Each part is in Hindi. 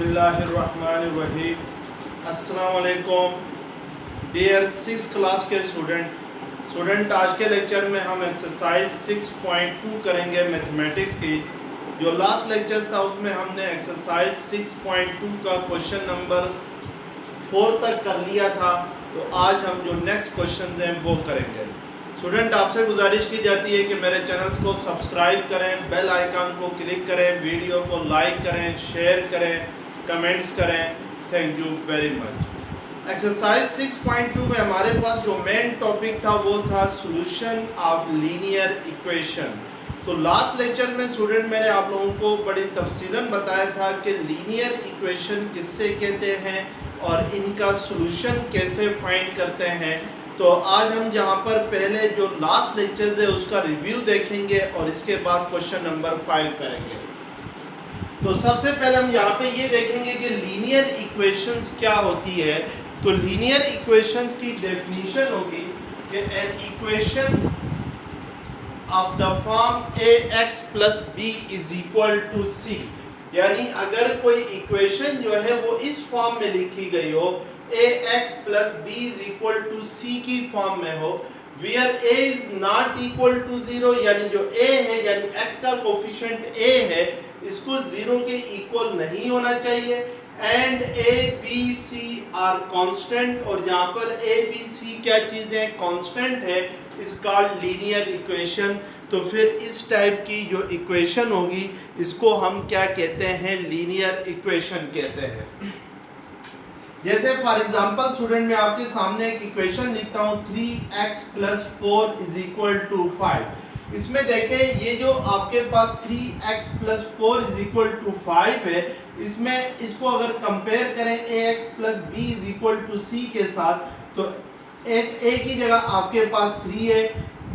बिस्मिल्लाहिर्रहमानिर्रहीम। अस्सलाम वालेकुम डियर 6 क्लास के स्टूडेंट आज के लेक्चर में हम एक्सरसाइज 6.2 करेंगे मैथमेटिक्स की। जो लास्ट लेक्चर था उसमें हमने एक्सरसाइज 6.2 का क्वेश्चन नंबर 4 तक कर लिया था, तो आज हम जो नेक्स्ट क्वेश्चन हैं वो करेंगे। स्टूडेंट आपसे गुजारिश की जाती है कि मेरे चैनल को सब्सक्राइब करें, बेल आइकन को क्लिक करें, वीडियो को लाइक करें, शेयर करें, कमेंट्स करें। Thank you very much. Exercise 6.2 में हमारे पास जो मेन टॉपिक था वो था सॉल्यूशन ऑफ लीनियर इक्वेशन। तो लास्ट लेक्चर में स्टूडेंट मैंने आप लोगों को बड़ी तफसीलन बताया था कि लीनियर इक्वेशन किससे कहते हैं और इनका सॉल्यूशन कैसे फाइंड करते हैं। तो आज हम यहाँ पर पहले जो लास्ट लेक्चर्स है उसका रिव्यू देखेंगे और इसके बाद क्वेश्चन नंबर 5 करेंगे। तो सबसे पहले हम यहाँ पे ये देखेंगे कि लीनियर इक्वेशंस क्या होती है। तो लीनियर इक्वेशंस की डेफिनेशन होगी कि an equation of the form ax plus b is equal to c, यानी अगर कोई इक्वेशन जो है वो इस फॉर्म में लिखी गई हो, ax plus b is equal to c की फॉर्म में हो, where a is not equal to 0, यानी जो a है यानी x का कोफिशिएंट a है इसको 0 के इक्वल नहीं होना चाहिए, and a b c are constant, और यहाँ पर a b c क्या चीज़ है, कांस्टेंट है, इज कॉल्ड लीनियर इक्वेशन। तो फिर इस टाइप की जो इक्वेशन होगी इसको हम क्या कहते हैं, लीनियर इक्वेशन कहते हैं। जैसे फॉर एग्जांपल स्टूडेंट मैं आपके सामने एक इक्वेशन लिखता हूँ 3x plus 4 is equal to 5। इसमें देखें ये जो आपके पास 3x plus 4 is equal to 5 है, इसमें इसको अगर कंपेयर करें ax plus b is equal to c के साथ, तो एक a की जगह आपके पास 3 है,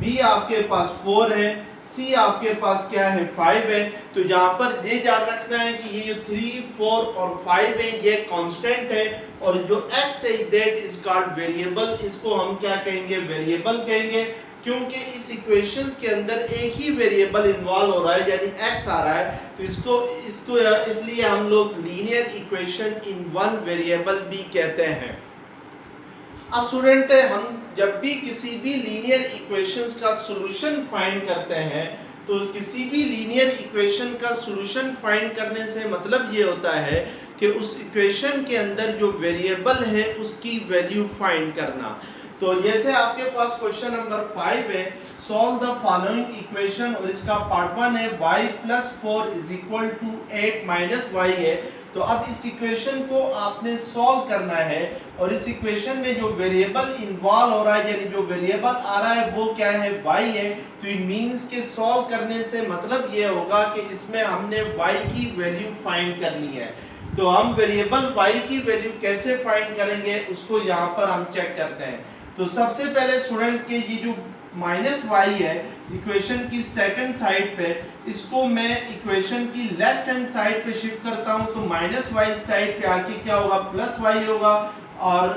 b आपके पास 4 है, c आपके पास क्या है 5 है। तो यहाँ पर ये याद रखना है कि ये जो 3, 4 और 5 है ये कांस्टेंट है, और जो x है दैट इज कॉल्ड वेरिएबल। इसको हम क्या कहेंगे, वेरिएबल कहेंगे, क्योंकि इस इक्वेशंस के अंदर एक ही वेरिएबल इन्वॉल्व हो रहा है यानी x आ रहा है। तो इसको इसलिए हम लोग linear equation in one variable भी कहते हैं। अब स्टूडेंट हम जब भी किसी भी लीनियर इक्वेशंस का सॉल्यूशन फाइंड करते हैं, तो किसी भी लीनियर इक्वेशन का सॉल्यूशन फाइंड करने से मतलब ये होता है कि उस इक्वेशन के अंदर जो वेरिएबल है उसकी वैल्यू फाइंड करना। तो जैसे आपके पास क्वेश्चन नंबर 5 है, सॉल्व द फॉलोइंग इक्वेशन, और इसका पार्ट 1 है y plus 4 is equal to 8 minus y है। तो अब इस इक्वेशन को आपने सॉल्व करना है, और इस इक्वेशन में जो वेरिएबल इन्वॉल्व हो रहा है यानी जो वेरिएबल आ रहा है वो क्या है, y है। तो इट मींस के सॉल्व करने से मतलब ये होगा कि इसमें हमने y की वैल्यू फाइंड करनी है। तो हम वेरिएबल y की वैल्यू कैसे फाइंड करेंगे उसको यहाँ पर हम चेक करते हैं। तो सबसे पहले स्टूडेंट के ये जो माइनस वाई है इक्वेशन की सेकंड साइड पे, इसको मैं इक्वेशन की लेफ्ट हैंड साइड पे शिफ्ट करता हूं, तो माइनस वाई साइड पे आके क्या होगा, प्लस वाई होगा, और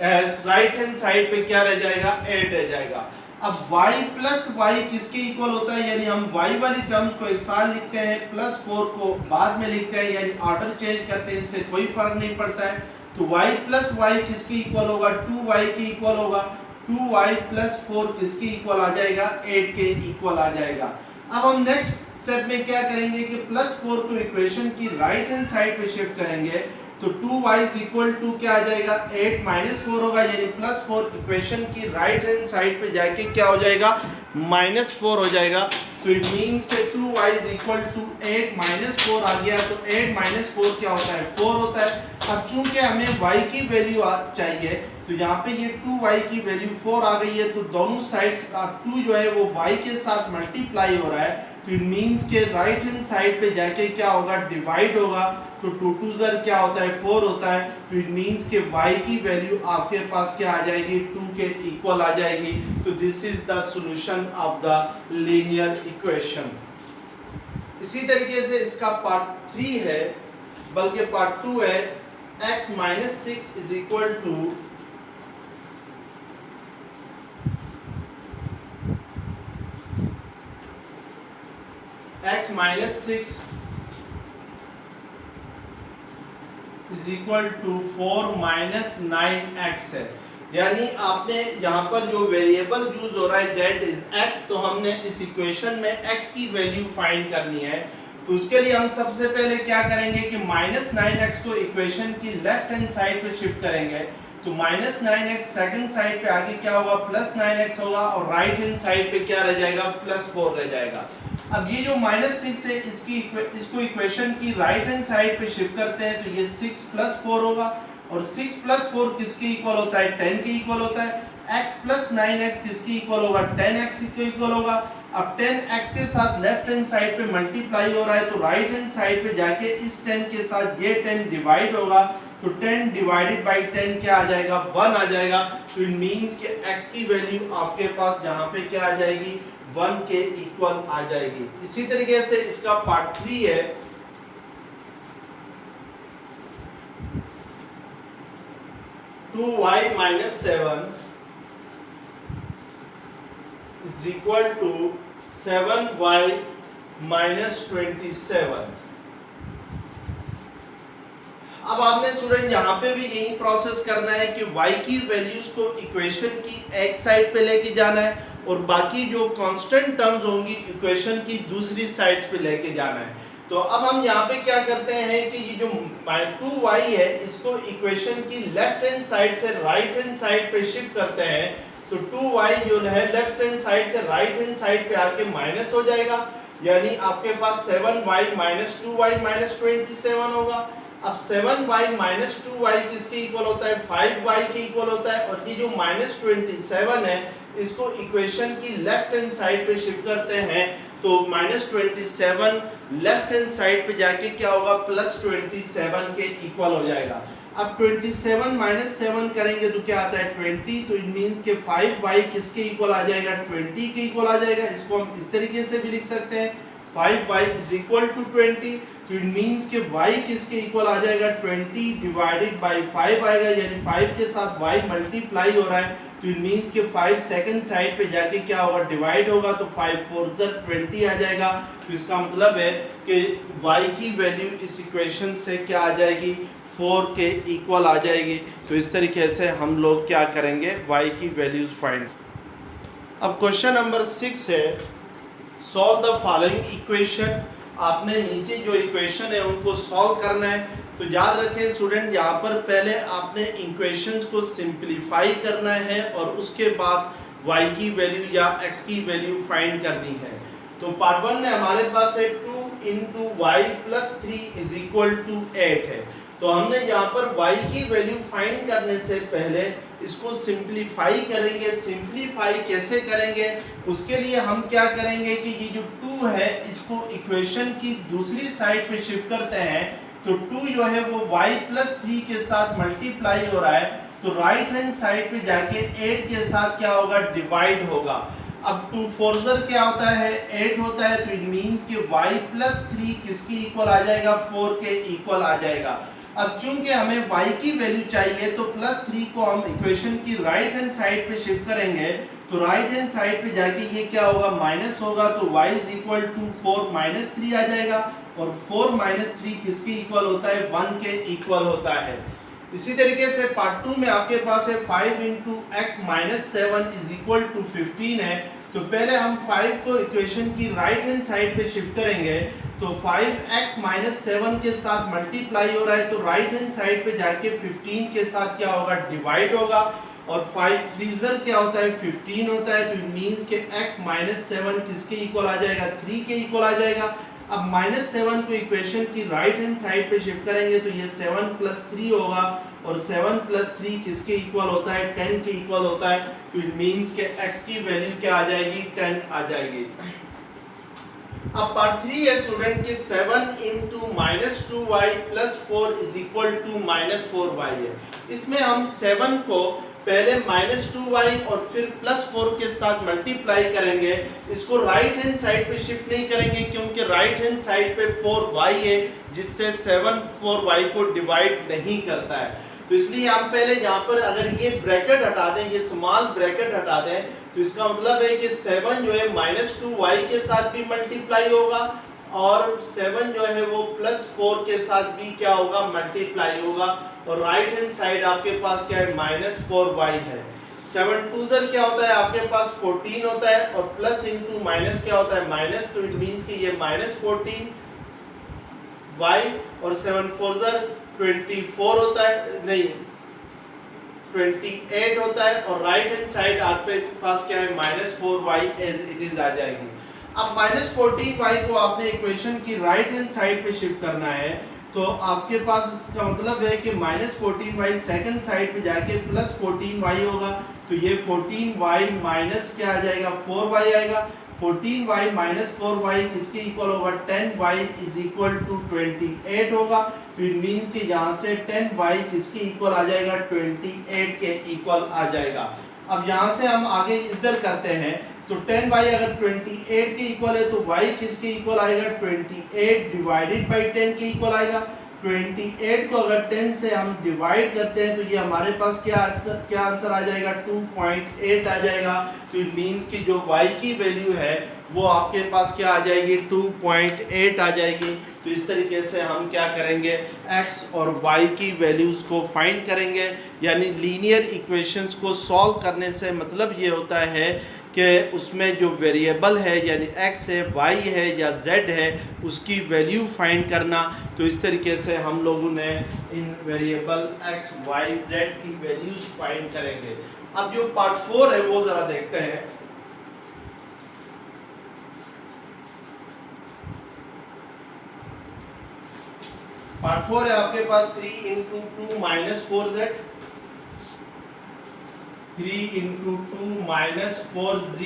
राइट हैंड साइड पे क्या रह जाएगा, 8 रह जाएगा। अब y प्लस वाई किसके इक्वल होता है, यानी हम y वाली टर्म्स को एक साथ लिखते हैं, प्लस 4 को बाद में लिखते हैं, यानी ऑर्डर चेंज करते हैं, इससे कोई फर्क नहीं पड़ता है। तो y प्लस वाई किसके इक्वल होगा, 2y के इक्वल होगा। 2y प्लस 4 किसके इक्वल आ जाएगा, 8 के इक्वल आ जाएगा। अब हम नेक्स्ट स्टेप में क्या करेंगे कि प्लस 4 को इक्वेशन की राइट हैंड साइड पे शिफ्ट करेंगे, तो 2y इज इक्वल टू क्या आ जाएगा, 8 माइनस 4 होगा, यानी प्लस 4 इक्वेशन की राइट हैंड साइड पे जाके क्या हो जाएगा, माइनस 4 हो जाएगा। तो इट मींस के 2y is equal to 8 minus 4 आ गया, तो 8 माइनस 4 क्या होता है, 4 होता है। अब चूंकि हमें y की वैल्यू चाहिए, तो यहाँ पे ये 2y की वैल्यू 4 आ गई है, तो दोनों साइड्स का 2 जो है वो y के साथ मल्टीप्लाई हो रहा है। तो इट मींस के राइट हैंड साइड पे जाके क्या होगा, डिवाइड होगा, तो 2 2 ज़र क्या होता है, 4 होता है। तो इट मींस के y की वैल्यू आपके पास क्या आ जाएगी, 2 के इक्वल आ जाएगी। तो this is the solution of the linear equation. इसी तरीके से इसका पार्ट 3 है, बल्कि पार्ट 2 है, x minus 6 is equal to x minus 6 is equal to 4 minus 9x है। यानी आपने यहाँ पर जो वेरिएबल यूज हो रहा है दैट इज x, तो हमने इस इक्वेशन में x की वैल्यू फाइंड करनी है। तो उसके लिए हम सबसे पहले क्या करेंगे कि माइनस 9x को इक्वेशन की लेफ्ट हैंड साइड पे शिफ्ट करेंगे। तो माइनस 9x सेकंड साइड पे आगे क्या होगा, प्लस 9x होगा, और राइट हैंड साइड पे क्या रह जाएगा, प्लस 4 रह जाएगा। अब ये जो माइनस 6 है इसको इक्वेशन की राइट हैंड साइड पे शिफ्ट करते हैं, तो ये 6 प्लस 4 होगा, और 6 प्लस 4 किसके इक्वल होता है, 10 के इक्वल होता है। x प्लस 9x किसके इक्वल होगा, 10x के इक्वल होगा। अब 10x के साथ लेफ्ट हैंड साइड पे मल्टीप्लाई हो रहा है, तो राइट हैंड साइड पे जाके इस 10 के साथ ये 10 डिवाइड होगा, तो 10 डिवाइडेड बाई 10 क्या आ जाएगा, 1 आ जाएगा। तो इट मींस कि x की वैल्यू आपके पास जहां पे क्या आ जाएगी, 1 के इक्वल आ जाएगी। इसी तरीके से इसका पार्ट 3 है, 2y minus 7 is equal to 7y minus 27। अब आपने स्टूडेंट यहाँ पे भी यही प्रोसेस करना है कि y की वैल्यूज को इक्वेशन की एक साइड पे लेके जाना है, और बाकी जो कांस्टेंट टर्म्स होंगी इक्वेशन की दूसरी साइड पे लेके जाना है। तो अब हम यहाँ पे क्या करते हैं कि ये जो 2y है इसको इक्वेशन की लेफ्ट हैंड साइड से राइट हैंड साइड पे शिफ्ट करते हैं। तो 2y जो है लेफ्ट हैंड साइड से राइट हैंड साइड पे आके माइनस हो जाएगा, यानी आपके पास 7y माइनस 2y माइनस 27 होगा। अब 7y माइनस 2y किसके इक्वल होता है, 5y के इक्वल होता है, और ये जो माइनस 27 है इसको इक्वेशन की लेफ्ट हैंड साइड पे शिफ्ट करते हैं, तो माइनस 27 लेफ्ट हैंड साइड पे जाके क्या होगा, प्लस 27 के इक्वल हो जाएगा। अब 27 माइनस 7 करेंगे तो क्या आता है, 20, तो इट मींस के 5y किसके इक्वल आ जाएगा, 20 के इक्वल आ जाएगा। इसको हम इस तरीके से भी लिख सकते हैं, 5y इज इक्वल टू 20, तो इट मींस के y किसके इक्वल आ जाएगा, 20 डिवाइडेड बाय 5 आएगा, यानी 5 के साथ y मल्टीप्लाई हो रहा है, तो इट मींस के 5 सेकंड साइड पे जाके क्या होगा, डिवाइड होगा, तो 5 4 20 आ जाएगा। तो इसका मतलब है कि y की वैल्यू इस इक्वेशन से क्या आ जाएगी, 4 के इक्वल आ जाएगी। तो इस तरीके से हम लोग क्या करेंगे, y की वैल्यूज फाइंड। अब क्वेश्चन नंबर 6 है, सॉल्व द फॉलोइंग इक्वेशन। आपने नीचे जो इक्वेशन है उनको सॉल्व करना है। तो याद रखें स्टूडेंट, यहाँ पर पहले आपने इक्वेशंस को सिंप्लीफाई करना है और उसके बाद y की वैल्यू या x की वैल्यू फाइंड करनी है। तो पार्ट 1 में हमारे पास है 2 into y plus 3 is equal to 8 है। तो हमने यहाँ पर y की वैल्यू फाइंड करने से पहले इसको सिंप्लीफाई करेंगे। सिंप्लीफाई कैसे करेंगे, उसके लिए हम क्या करेंगे कि ये जो 2 है इसको इक्वेशन की दूसरी साइड पे शिफ्ट करते हैं। तो 2 जो है वो y प्लस 3 के साथ मल्टीप्लाई हो रहा है, तो राइट हैंड साइड पे जाके 8 के साथ क्या होगा, डिवाइड होगा। अब 2 4 क्या होता है, 8 होता है, तो इट मींस कि y प्लस 3 किसकी इक्वल आ जाएगा, 4 के इक्वल आ जाएगा। अब चूंकि हमें y की वैल्यू चाहिए तो प्लस 3 को हम इक्वेशन की राइट हैंड साइड पे शिफ्ट करेंगे। तो राइट हैंड साइड पे जाके ये क्या होगा, माइनस होगा, तो y is equal to 4 minus 3 आ जाएगा। और 4 माइनस 3 किसके इक्वल होता है, 1 के इक्वल होता है। इसी तरीके से पार्ट 2 में आपके पास है 5 into x minus 7 is equal to 15 है। तो पहले हम 5 को इक्वेशन की राइट हैंड साइड पे शिफ्ट करेंगे। तो 5x माइनस 7 के साथ मल्टीप्लाई हो रहा है, तो राइट हैंड साइड पे जाके 15 के साथ क्या होगा, डिवाइड होगा। और 5 3 क्या होता है, 15 होता है, तो इट मींस कि x माइनस 7 किसके इक्वल आ जाएगा, 3 के इक्वल आ जाएगा। अब माइनस 7 को इक्वेशन की राइट हैंड साइड पे शिफ्ट करेंगे तो ये 7 प्लस 3 होगा, और 7 प्लस 3 किसके इक्वल होता है, 10 के इक्वल होता है। तो इट मींस के x की वैल्यू क्या आ जाएगी, 10 आ जाएगी। अब पार्ट 3 है स्टूडेंट की 7 into minus 2y plus 4 is equal to minus 4y है। इसमें हम 7 को पहले माइनस 2y और फिर प्लस 4 के साथ मल्टीप्लाई करेंगे। इसको राइट हैंड साइड पे शिफ्ट नहीं करेंगे क्योंकि राइट हैंड साइड पे 4y है, जिससे 7 4y को डिवाइड नहीं करता है। तो इसलिए हम पहले यहाँ पर अगर ये ब्रैकेट हटा दें, ये स्मॉल ब्रैकेट हटा दें, तो इसका मतलब है कि 7 जो है माइनस 2y के साथ भी मल्टीप्लाई होगा और 7 जो है वो +4 के साथ भी क्या होगा, मल्टीप्लाई होगा। और राइट हैंड साइड आपके पास क्या है, -4y है। 7 2 क्या होता है आपके पास 14 होता है, और प्लस इंटू माइनस क्या होता है, माइनस, तो इट मीन्स कि ये -14y और 7 4 24 होता है, नहीं 28 होता है। और राइट हैंड साइड आपके पास क्या है, -4y एज इट इज आ जाएगी। अब -14y को आपने इक्वेशन की राइट हैंड साइड पे शिफ्ट करना है, तो आपके पास का मतलब है कि -14y सेकंड साइड पे जाके +14y होगा, तो ये 14y माइनस क्या आ जाएगा, 4y आएगा। 14y माइनस 4y किसके इक्वल होगा, 10y इज इक्वल टू 28 होगा। तो इट मीन्स कि यहाँ से 10y किसके इक्वल आ जाएगा, 28 के इक्वल आ जाएगा। अब यहाँ से हम आगे इधर करते हैं, तो 10y अगर 28 के इक्वल है तो y किसके इक्वल आएगा, 28 डिवाइडेड बाई 10 के इक्वल आएगा। 28 को अगर 10 से हम डिवाइड करते हैं तो ये हमारे पास क्या आंसर आ जाएगा, 2.8 आ जाएगा। तो इट मीन्स कि जो y की वैल्यू है वो आपके पास क्या आ जाएगी, 2.8 आ जाएगी। तो इस तरीके से हम क्या करेंगे, x और y की वैल्यूज़ को फाइंड करेंगे। यानी लीनियर इक्वेशंस को सॉल्व करने से मतलब ये होता है कि उसमें जो वेरिएबल है यानी x है, y है या z है, उसकी वैल्यू फाइंड करना। तो इस तरीके से हम लोगों ने इन वेरिएबल x, y, z की वैल्यूज़ फाइंड करेंगे। अब जो पार्ट 4 है वो ज़रा देखते हैं। पार्ट 4 है आपके पास 3 into 2 minus 4z, 3 into 2 minus 4z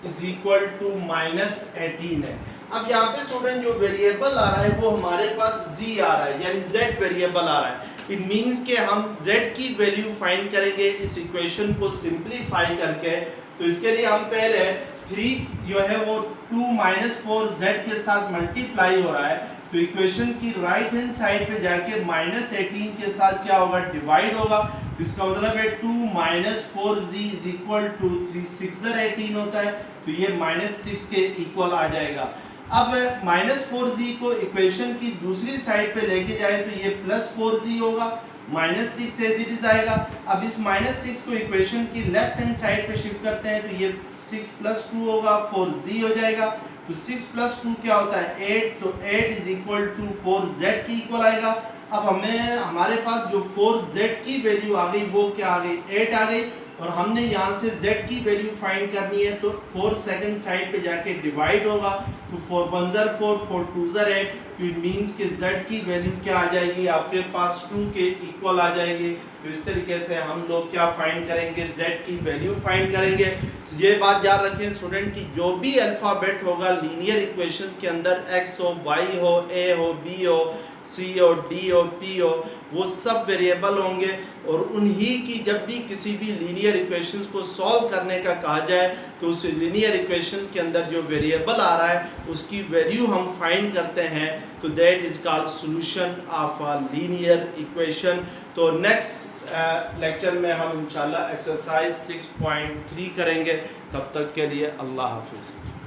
is equal to -18 है। अब यहाँ पे स्टूडेंट जो वेरिएबल आ रहा है वो हमारे पास z आ रहा है, यानी z वेरिएबल आ रहा है। इट मीन्स कि हम z की वैल्यू फाइंड करेंगे इस इक्वेशन को सिंप्लीफाई करके। तो इसके लिए हम पहले 3 जो है वो 2 माइनस 4z के साथ मल्टीप्लाई हो रहा है, तो इक्वेशन की राइट हैंड साइड पे जाके -18 के साथ क्या होगा, डिवाइड होगा। इसका मतलब है 2 minus 4z is equal to 3 6 18 होता है, तो ये -6 के इक्वल आ जाएगा। अब -4z को इक्वेशन की दूसरी साइड पे लेके जाए तो ये +4z होगा, -6 एज इट इज आएगा। अब इस -6 को इक्वेशन की लेफ्ट हैंड साइड पे शिफ्ट करते हैं तो ये 6 + 2 होगा, 4z हो जाएगा। तो 6 + 2 क्या होता है, 8, तो 8 इज इक्वल टू 4z की इक्वल आएगा। अब हमारे पास जो 4z की वैल्यू आ गई वो क्या आ गई, 8 आ गई। और हमने यहाँ से z की वैल्यू फाइंड करनी है, तो 4 सेकंड साइड पे जाके डिवाइड होगा, तो 4 1 4 4 2 8, तो इट मीन्स कि z की वैल्यू क्या आ जाएगी, आपके पास 2 के इक्वल आ जाएगी। तो इस तरीके से हम लोग क्या फाइंड करेंगे, z की वैल्यू फाइंड करेंगे। ये बात याद रखें स्टूडेंट की जो भी अल्फ़ाबेट होगा लीनियर इक्वेशंस के अंदर, x हो, y हो, a हो, b हो, C हो, D हो, P हो, वो सब वेरिएबल होंगे। और उन्हीं की जब भी किसी भी लीनियर इक्वेशंस को सॉल्व करने का कहा जाए तो उस लीनियर इक्वेशंस के अंदर जो वेरिएबल आ रहा है उसकी वैल्यू हम फाइंड करते हैं, तो that is called solution of a linear equation. तो नेक्स्ट लेक्चर में हम इंशाल्लाह एक्सरसाइज 6.3 करेंगे। तब तक के लिए अल्लाह हाफिज़।